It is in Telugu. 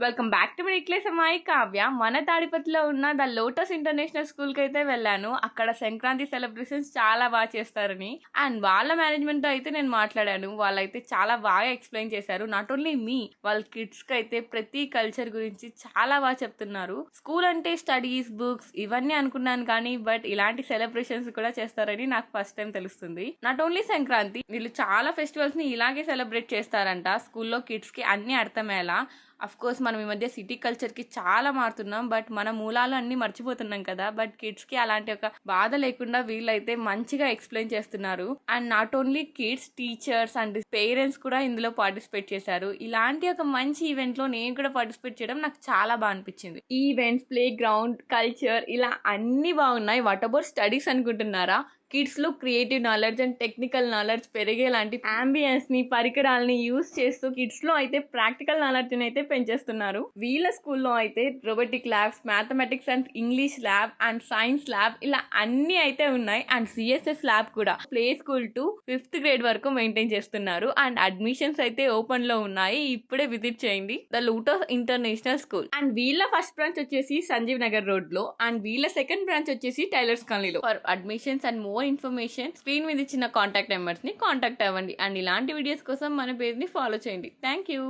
వెల్కమ్ బ్యాక్ టు మిడిక్లెస్ అమ్మాయి కావ్య. మన తాడిపత్రిలో ఉన్న ద లోటస్ ఇంటర్నేషనల్ స్కూల్ కి అయితే వెళ్ళాను. అక్కడ సంక్రాంతి సెలబ్రేషన్స్ చాలా బాగా చేస్తారని అండ్ వాళ్ళ మేనేజ్మెంట్ తో అయితే నేను మాట్లాడాను. వాళ్ళైతే చాలా బాగా ఎక్స్ప్లెయిన్ చేశారు. నాట్ ఓన్లీ మీ, వాళ్ళ కిడ్స్ కి అయితే ప్రతి కల్చర్ గురించి చాలా బాగా చెప్తున్నారు. స్కూల్ అంటే స్టడీస్, బుక్స్ ఇవన్నీ అనుకున్నాను కానీ బట్ ఇలాంటి సెలబ్రేషన్స్ కూడా చేస్తారని నాకు ఫస్ట్ టైం తెలుస్తుంది. నాట్ ఓన్లీ సంక్రాంతి, వీళ్ళు చాలా ఫెస్టివల్స్ ని ఇలాగే సెలబ్రేట్ చేస్తారంట. స్కూల్లో కిడ్స్ కి అన్ని అర్థమయ్యేలా. అఫ్ కోర్స్ మనం ఈ మధ్య సిటీ కల్చర్ కి చాలా మారుతున్నాం, బట్ మన మూలాలు అన్ని మర్చిపోతున్నాం కదా. బట్ కిడ్స్ కి అలాంటి ఒక బాధ లేకుండా వీళ్ళైతే మంచిగా ఎక్స్ప్లెయిన్ చేస్తున్నారు. And not only kids, teachers and parents కూడా ఇందులో పార్టిసిపేట్ చేశారు. ఇలాంటి ఒక మంచి ఈవెంట్ లో నేను కూడా పార్టిసిపేట్ చేయడం నాకు చాలా బాగా అనిపించింది. ఈవెంట్స్, ప్లే గ్రౌండ్, కల్చర్ ఇలా అన్ని బాగున్నాయి. వాట్ అబౌట్ స్టడీస్ అనుకుంటున్నారా? కిడ్స్ లో creative knowledge and technical knowledge పెరిగేలాంటి అంబియన్స్ ని, పరికరాలని యూజ్ చేస్తూ కిడ్స్ లో అయితే ప్రాక్టికల్ నాలెడ్జ్ అయితే పెంచేస్తున్నారు. వీళ్ళ స్కూల్లో అయితే robotic labs, mathematics and English lab and science lab ఇలా అన్ని అయితే ఉన్నాయి. అండ్ సిఎస్ఎస్ ల్యాబ్ కూడా play school to 5th grade వరకు మెయింటైన్ చేస్తున్నారు. అండ్ అడ్మిషన్స్ అయితే ఓపెన్ లో ఉన్నాయి. ఇప్పుడే విజిట్ చేయండి the lotus international school. And వీళ్ళ ఫస్ట్ బ్రాంచ్ వచ్చేసి సంజీవ్ నగర్ రోడ్ లో అండ్ వీళ్ళ సెకండ్ బ్రాంచ్ వచ్చేసి టైలర్స్ కాలనీలో. For admissions and more information screen మీద ఇచ్చిన కాంటాక్ట్ నెంబర్స్ ని కాంటాక్ట్ అవ్వండి. అండ్ ఇలాంటి వీడియోస్ కోసం మన పేజ్ ని ఫాలో చేయండి. Thank you.